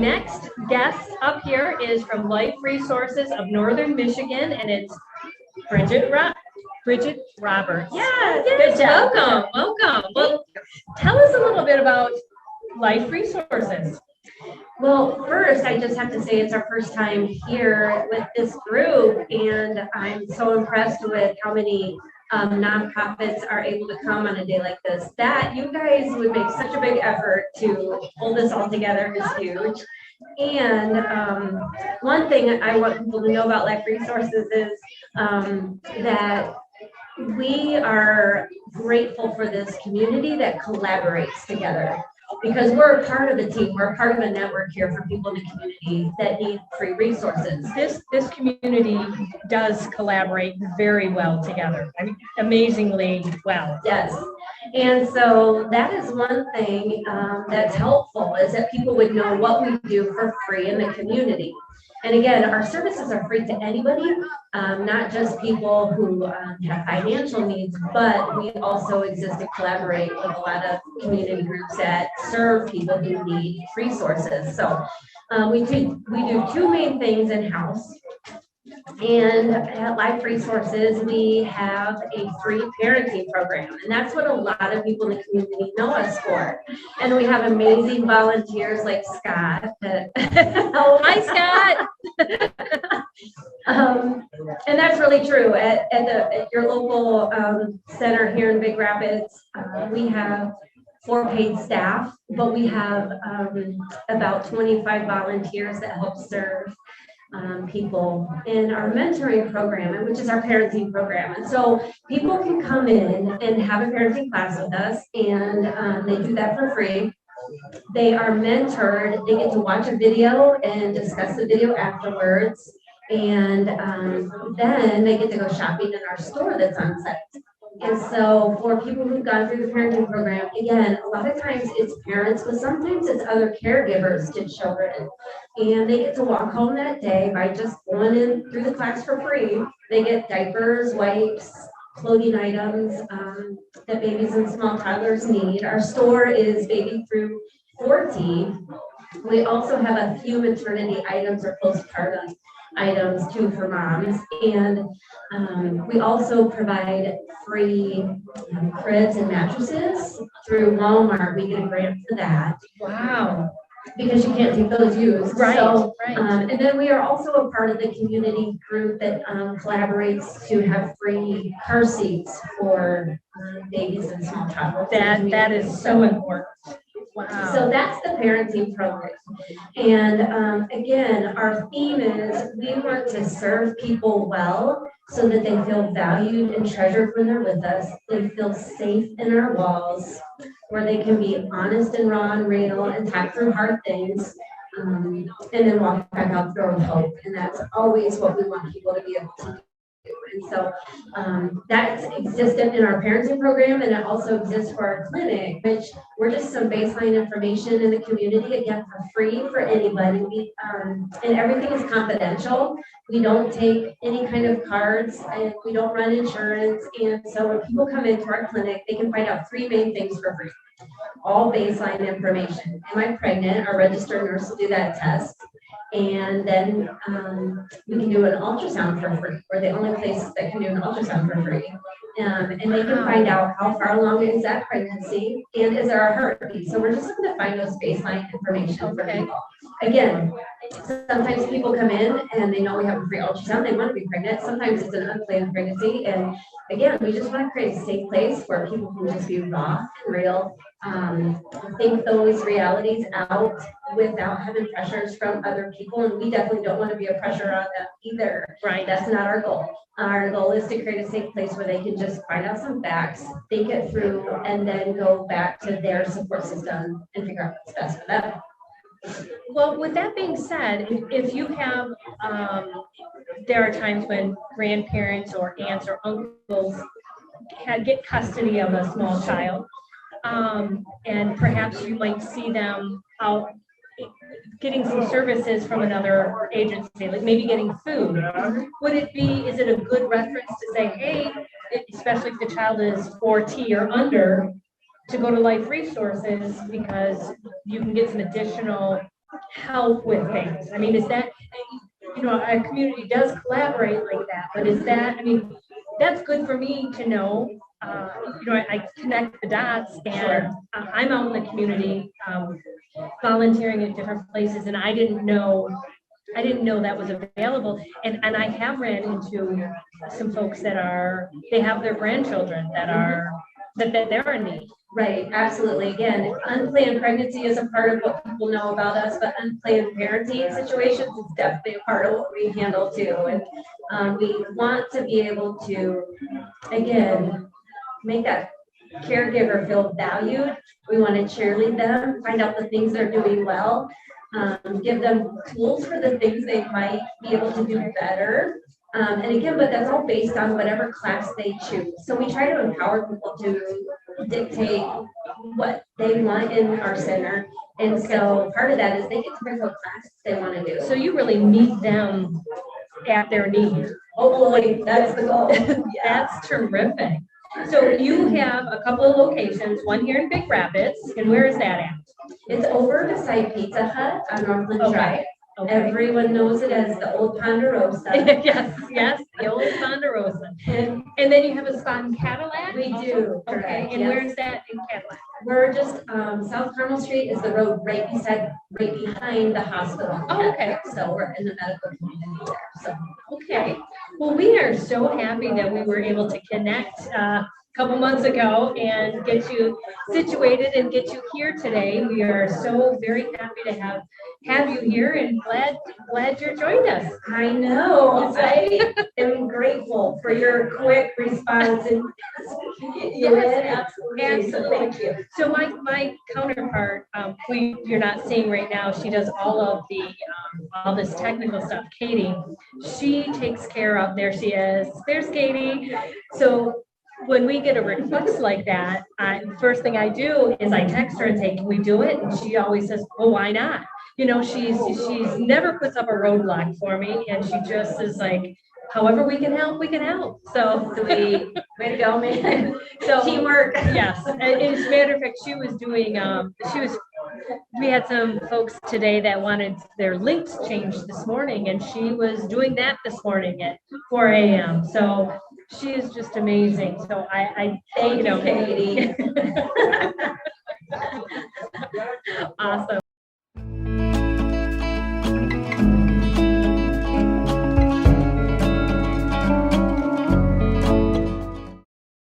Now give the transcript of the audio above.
next guest up here is from Life Resources of Northern Michigan, and it's Bridget Roberts. Yeah, good job. Welcome. Well, tell us a little bit about Life Resources. Well, first, I just have to say it's our first time here with this group, and I'm so impressed with how many nonprofits are able to come on a day like this. That you guys would make such a big effort to pull this all together is huge. And one thing I want people to know about Life Resources is that we are grateful for this community that collaborates together, because we're a part of a team, we're a part of a network here for people in the community that need free resources. This community does collaborate very well together. I mean, amazingly well. Yes. And so that is one thing that's helpful, is that people would know what we do for free in the community. And again, our services are free to anybody, not just people who have financial needs, but we also exist to collaborate with a lot of community groups that serve people who need resources. So we do two main things in-house. And at Life Resources, we have a free parenting program, and that's what a lot of people in the community know us for. And we have amazing volunteers like Scott. Oh, hi, Scott. And that's really true. At your local center here in Big Rapids, we have 4 paid staff, but we have about 25 volunteers that help serve people in our mentoring program, which is our parenting program. And so people can come in and have a parenting class with us, and they do that for free. They are mentored. They get to watch a video and discuss the video afterwards. And then they get to go shopping in our store that's on site. And so for people who've gone through the parenting program, again, a lot of times it's parents, but sometimes it's other caregivers to children. And they get to walk home that day by just going in through the class for free. They get diapers, wipes, clothing items that babies and small toddlers need. Our store is baby through 14. We also have a few maternity items or postpartum items too for moms, and we also provide free cribs and mattresses through Walmart. We get a grant for that. Wow. Because you can't take those used. Right, so, right. And then we are also a part of the community group that collaborates to have free car seats for babies and small toddlers. That is so important. Wow. So that's the parenting program. And again, our theme is we want to serve people well so that they feel valued and treasured when they're with us. They feel safe in our walls, where they can be honest and raw and real and talk through hard things, and then walk back out the door with hope. And that's always what we want people to be able to do. And so that's existent in our parenting program, and it also exists for our clinic, which we're just some baseline information in the community, again, for free for anybody. And everything is confidential. We don't take any kind of cards, and we don't run insurance. And so when people come into our clinic, they can find out 3 main things for free. All baseline information. Am I pregnant? Our registered nurse will do that test. And then we can do an ultrasound for free. We're the only place that can do an ultrasound for free. And they can find out how far along is that pregnancy and is there a heartbeat. So we're just looking to find those baseline information for people. Again, sometimes people come in and they know we have a free ultrasound. They want to be pregnant. Sometimes it's an unplanned pregnancy. And again, we just want to create a safe place where people can just be raw and real. Think those realities out without having pressures from other people, and we definitely don't want to be a pressure on them either. Right. That's not our goal. Our goal is to create a safe place where they can just find out some facts, think it through, and then go back to their support system and figure out what's best for them. Well, with that being said, if you have, there are times when grandparents or aunts or uncles get custody of a small child. And perhaps you might see them out getting some services from another agency, like maybe getting food. Is it a good reference to say, hey, especially if the child is 4T or under, to go to Life Resources because you can get some additional help with things? I mean, is that, our community does collaborate like that, but is that, I mean, that's good for me to know. I connect the dots and I'm out in the community, volunteering at different places and I didn't know that was available. And I have ran into some folks they have their grandchildren that they're in need. Right, absolutely. Again, unplanned pregnancy is a part of what people know about us, but unplanned parenting situations is definitely a part of what we handle too. And we want to be able to, again, make that caregiver feel valued. We want to cheerlead them, find out the things they're doing well, give them tools for the things they might be able to do better. And again, but that's all based on whatever class they choose. So we try to empower people to dictate what they want in our center. And so part of that is they get to pick what classes they want to do. So you really meet them at their need. Hopefully, that's the goal. That's terrific. So you have a couple of locations, one here in Big Rapids, and where is that at? It's over beside Pizza Hut on Northland Drive. Okay. Everyone knows it as the old Ponderosa. yes, the old Ponderosa. And then you have a spot in Cadillac? We do. Okay, Correct, and yes. where is that in Cadillac? We're just, South Carmel Street is the road right behind the hospital. in Oh, okay. Cadillac. So we're in the medical community there, so. Okay. Well, we are so happy that we were able to connect a couple months ago and get you situated and get you here today. We are so very happy to have you here and glad you joined us. I know, I am grateful for your quick response and Yes, absolutely. So thank you. So my counterpart, who you're not seeing right now, she does all of the all this technical stuff. Katie, she takes care of. There she is. There's Katie. So when we get a request like that, first thing I do is I text her and say, "Can we do it?" And she always says, "Well, why not?" She's never puts up a roadblock for me, and she just is like, however we can help, we can help. So Sweet. Way to go, man. So Teamwork. yes. And as a matter of fact, she was doing, we had some folks today that wanted their links changed this morning, and she was doing that this morning at 4 a.m. So she is just amazing. So I Thank you, Katie. Awesome.